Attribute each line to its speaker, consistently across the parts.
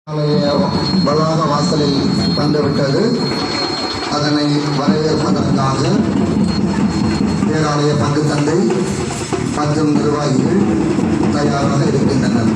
Speaker 1: வளாக வாசலில் வந்துவிட்டது. அதனை வரவேற்பதற்காக பேராலய பங்கு தந்தை மற்றும் நிர்வாகிகள் தயாராக இருக்கின்றனர்.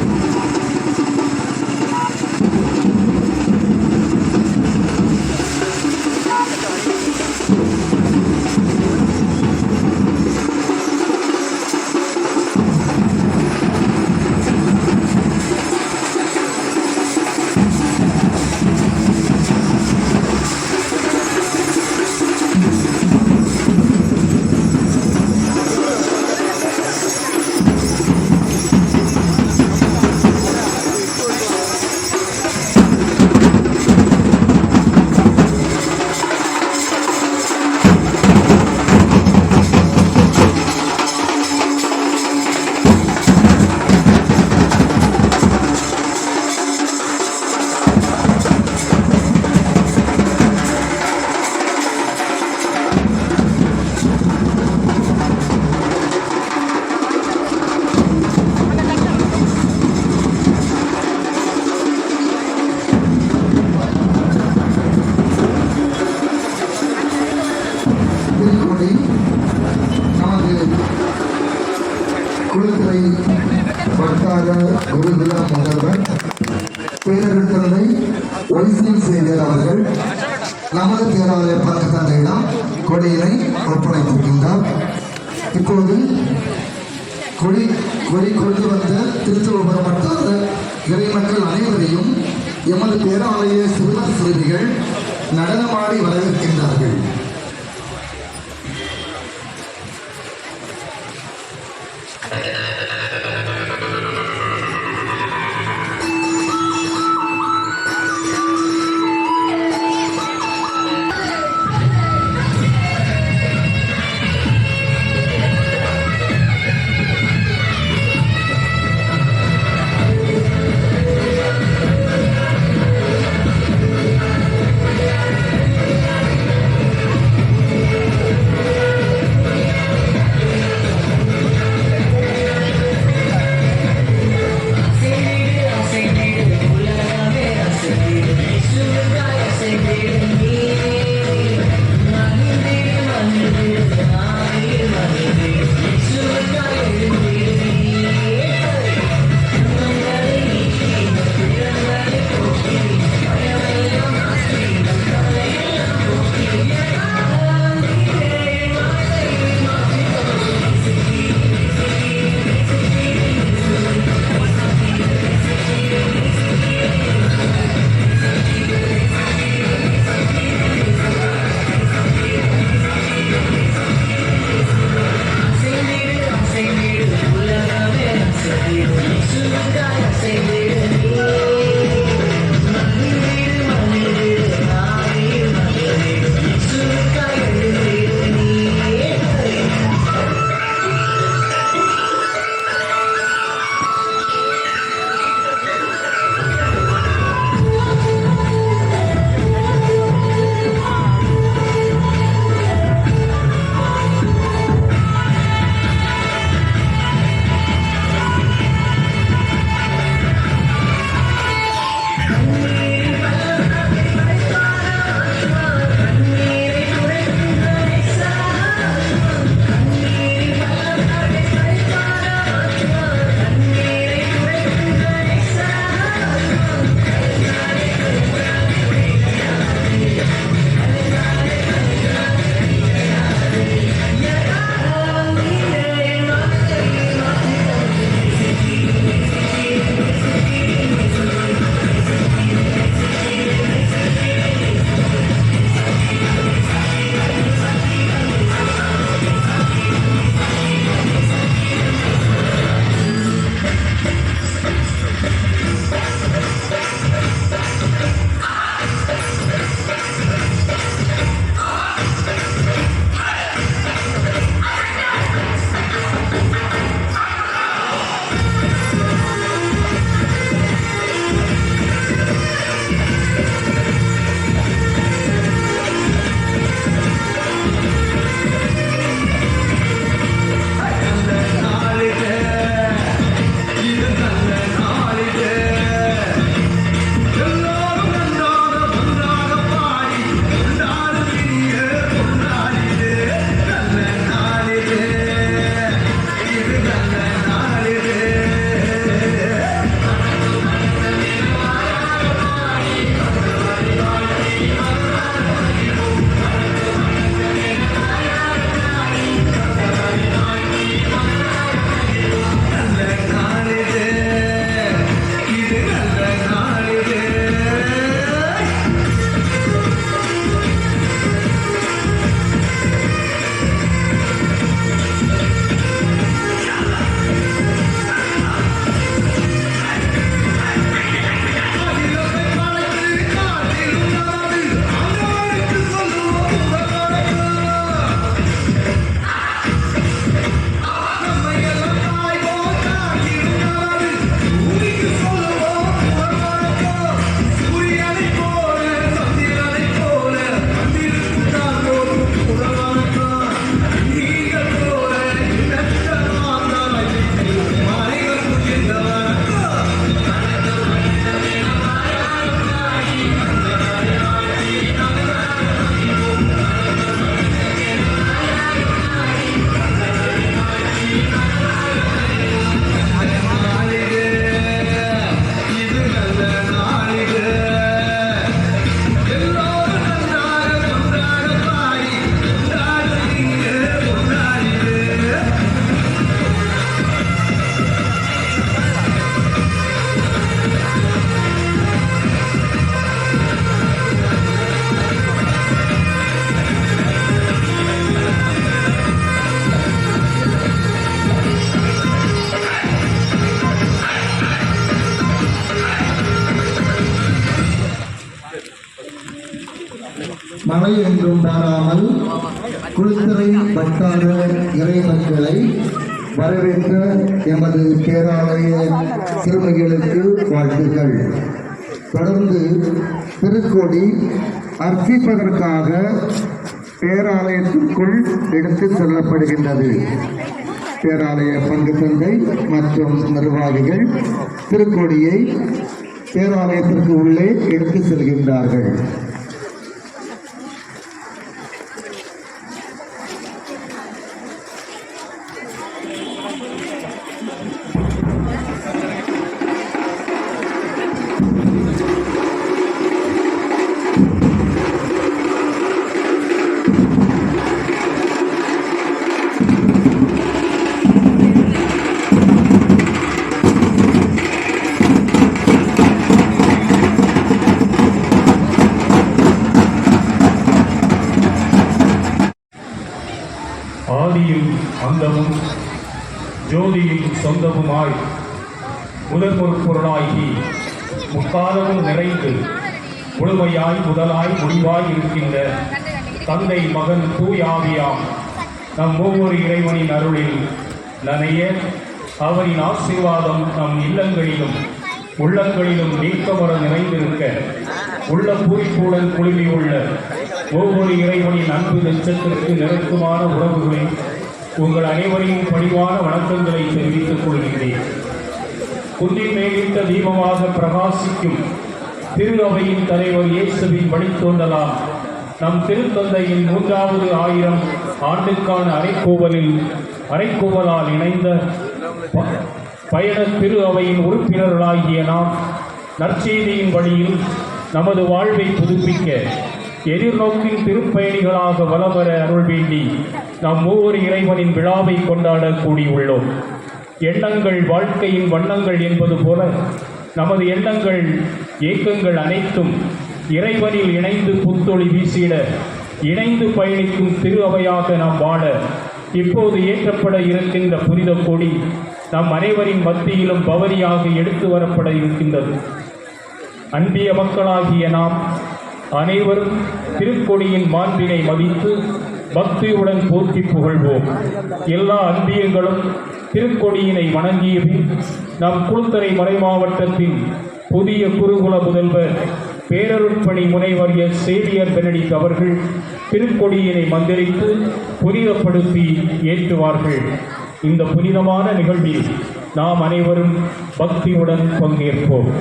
Speaker 1: குழுத்துறை வட்டார குருகுல முதல்வர் பேரறிஞர் ஒய்சில் சேகர் அவர்கள் நமது பேராலய பங்கு தந்தையிடம் கொடியினை ஒப்படைத்திருக்கின்றார். இப்போது கொடி கொண்டு வந்த திருத்துவபுரம் வட்டார இறைமக்கள் அனைவரையும் எமது பேராலய சிறுவர் சிறுமிகள் நடனமாடி வரவேற்கின்றார்கள். மழை என்றும் பாராமல் குளித்தலை வட்டார இறை மக்களை வரவேற்ற எமது பேராலய திருமகளுக்கு வாழ்த்துக்கள். தொடர்ந்து திருக்கொடி அர்ச்சிப்பதற்காக பேராலயத்திற்குள் எடுத்து செல்லப்படுகின்றது. பேராலய பங்கு தந்தை மற்றும் நிர்வாகிகள் திருக்கொடியை பேராலயத்திற்கு உள்ளே எடுத்து செல்கின்றார்கள்.
Speaker 2: ஆதியும் அந்தமும் ஜோதியும் சொந்தமுமாய் முதற் பொருளாகி முக்காலமும் நிறைந்து முழுமையாய் முதலாய் முடிவாய் இருக்கின்ற தந்தை மகன் தூயாவியாம் நம் ஒவ்வொரு இறைவனின் அருளில் நனைய அவரின் ஆசீர்வாதம் நம் இல்லங்களிலும் உள்ளங்களிலும் நீக்கமர நிறைந்திருக்க உள்ள பூரிப்புடன் குழுமியுள்ள ஒவ்வொரு இறைவனின் அன்பு நெஞ்சத்திற்கு நெருக்கமான உறவுகளை உங்கள் அனைவரையும் பணிவான வணக்கங்களை தெரிவித்துக் கொள்கின்றேன். குன்றின் மேலிட்ட தீபமாக பிரகாசிக்கும் திரு அவையின் தலைவர் இயேசுவின் வழித்தோன்றலாம் நம் திருத்தந்தையின் 3வது 1000 ஆண்டுக்கான அரைக்கூவலால் இணைந்த பயண திரு அவையின் உறுப்பினர்களாகிய நாம் நற்செய்தியின் வழியில் நமது வாழ்வை புதுப்பிக்க எதிர்நோக்கின் திருப்பயணிகளாக வலம் வர அருள் வேண்டி நாம் ஒவ்வொரு இறைவனின் விழாவை கொண்டாட கூடியுள்ளோம். எண்ணங்கள் வாழ்க்கையின் வண்ணங்கள் என்பது போல நமது எண்ணங்கள் ஏக்கங்கள் அனைத்தும் இறைவனில் இணைந்து புத்தொளி வீசிட இணைந்து பயணிக்கும் திரு அவையாக நாம் வாழ இப்போது ஏற்றப்பட இருக்கின்ற புனித கொடி நம் அனைவரின் மத்தியிலும் பவனியாக எடுத்து வரப்பட இருக்கின்றது. அன்பிய மக்களாகிய நாம் அனைவரும் திருக்கொடியின் மாண்பினை மதித்து பக்தியுடன் போற்றி புகழ்வோம். எல்லா அன்பியங்களும் திருக்கொடியினை வணங்கிய பின் நம் குளுத்தரை மறைமாவட்டத்தின் புதிய குருகுல முதல்வர் பேரருட்பணி முனைவர் எஸ். சேவியர் பெனடிக்ட் அவர்கள் திருக்கொடியினை மந்திரித்து புனிதப்படுத்தி ஏற்றுவார்கள். இந்த புனிதமான நிகழ்வில் நாம் அனைவரும் பக்தியுடன் பங்கேற்போம்.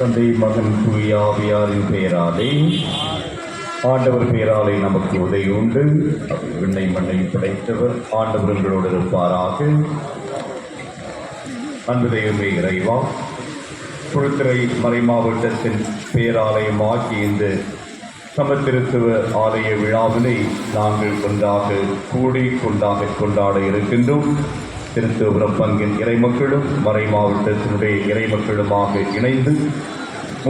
Speaker 3: தந்தை மகன் தூய ஆவியாரின் பெயராலே ஆண்டவர் பெயராலே நமக்கு உதவி உண்டு. விண்ணை மண்ணை படைத்தவர் ஆண்டவர் எங்களோடு இருப்பாராக. அன்பு தெய்வமே இறைவா, குளுத்தரை மறைமாவட்டத்தின் பேராலயமாகி இந்த சமத்திருத்துவ ஆலய விழாவினை நாங்கள் கொண்டாட இருக்கின்றோம். திருத்துவபுரம் பங்கின் இறைமக்களும் மறை மாவட்டத்தினுடைய இறைமக்களுமாக இணைந்து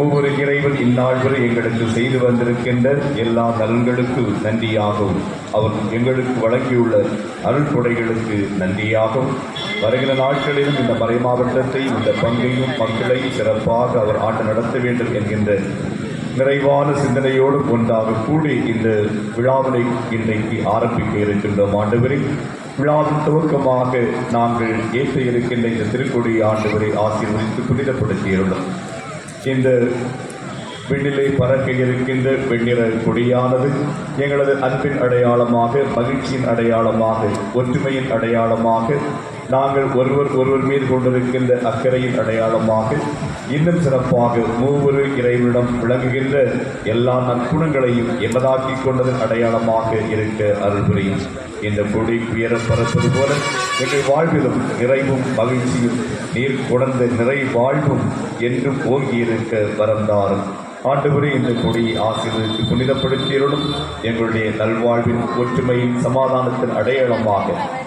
Speaker 3: ஒவ்வொரு இறைவன் இந்நாள் வரை எங்களுக்கு செய்து வந்திருக்கின்ற எல்லா நலன்களுக்கு நன்றியாகவும் அவர் எங்களுக்கு வழங்கியுள்ள அருள்கொடைகளுக்கு நன்றியாகவும் வருகிற நாட்களிலும் இந்த மறை மாவட்டத்தை இந்த பங்கையும் மக்களை சிறப்பாக அவர் ஆண்டு நடத்த வேண்டும் என்கின்ற நிறைவான சிந்தனையோடு ஒன்றாக கூடி இந்த விழாவினை இன்றைக்கு ஆரம்பிக்க இருக்கின்றோம். ஆண்டவரை விழாவின் துவக்கமாக நாங்கள் ஏற்ற இருக்கின்ற இந்த திருக்கொடி ஆண்டவரை ஆசீர்வதித்து புனிதப்படுத்தியுள்ளோம். இந்த விண்ணிலை பறக்க இருக்கின்ற வெண்ணிற கொடியானது எங்களது அன்பின் அடையாளமாக, மகிழ்ச்சியின் அடையாளமாக, ஒற்றுமையின் அடையாளமாக, நாங்கள் ஒருவர் மீது கொண்டிருக்கின்ற அக்கறையின் அடையாளமாக, இன்னும் சிறப்பாக மூவொரு இறைவனிடம் விளங்குகின்ற எல்லா நற்குணங்களையும் எமதாக்கிக் கொண்டதன் அடையாளமாக இருக்க அருள் புரியும். இந்த கொடி உயர பறப்பது போல எங்கள் வாழ்விலும் நிறைவும் மகிழ்ச்சியும் நீர் கொடர்ந்த நிறை வாழ்வும் என்றும் ஓங்கியிருக்க வரந்தாரும். ஆண்டவரே, இந்த கொடியை ஆசீர்வதித்து புனிதப்படுத்தியருளும் எங்களுடைய நல்வாழ்வின் ஒற்றுமையின் சமாதானத்தின் அடையாளமாக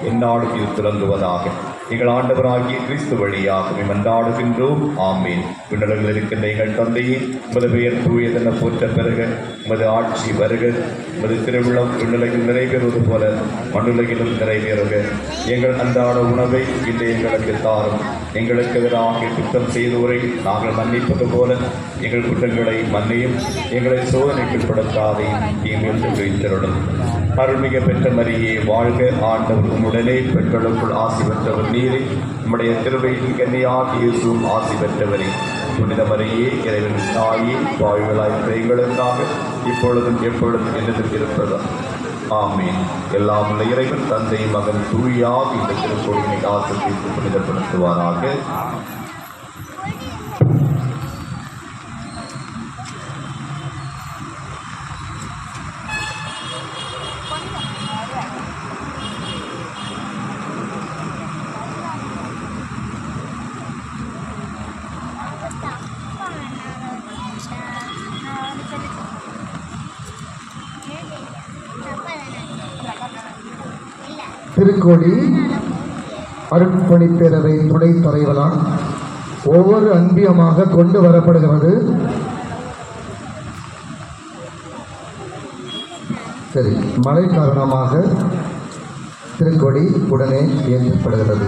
Speaker 3: எந்நாளும் இது துலங்குவதாக. எங்கள் ஆண்டவராகிய கிறிஸ்து வழியாக மன்றாடுகின்றோம். ஆமீன். விண்ணகத்தில் இருக்கின்ற எங்கள் தந்தையே, உமது பெயர் தூயதென போற்ற பெறுக, உமது ஆட்சி வருக, உமது திருவிழம் விண்ணுலகில் நிறைவேறுவது போல மண்ணுலகிலும் நிறைவேறுக. எங்கள் அன்றாட உணவை இன்று எங்களுக்கு தாரும். எங்களுக்கு எதிராக குற்றம் செய்தோரை நாங்கள் மன்னிப்பது போல எங்கள் குற்றங்களை மன்னியும். எங்களை சோதனைக்குட்படுத்தாதே, தீமையிலிருந்து விடுவித்தருளும். அருள்மிக பெற்ற மரியே வாழ்க, ஆண்டவர் உம்முடனே, பெண்களுக்குள் ஆசி பெற்றவர் நீரே, உம்முடைய திருவயிற்றின் கன்னியாகிய இயேசுவும் ஆசி பெற்றவரே. புனித மரியே, இறைவனின் தாயே, பாவிகளாய் எங்களுக்காக இப்பொழுதும் எப்பொழுதும் என்னதும் இருப்பதா. ஆமீன். எல்லாம் உள்ள இறைவன் தந்தை மகன் தூயாக இந்த திருக்கோயிலை ஆசிரியத்து புனிதப்படுத்துவாராக.
Speaker 1: திருக்கோடி அருட்பணி பேரவை துணைத் தலைவரால் ஒவ்வொரு அன்பியமாக கொண்டு வரப்படுகிறது. சரி, மழை காரணமாக திருக்கொடி உடனே ஏற்றப்படுகிறது.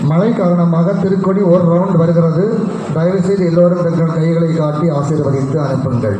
Speaker 1: மழை காரணமாக திருக்கொடி ஒரு ரவுண்ட் வருகிறது. தயவுசெய்து எல்லோரும் தங்கள் கைகளை காட்டி ஆசீர்வதித்து அனுப்புங்கள்.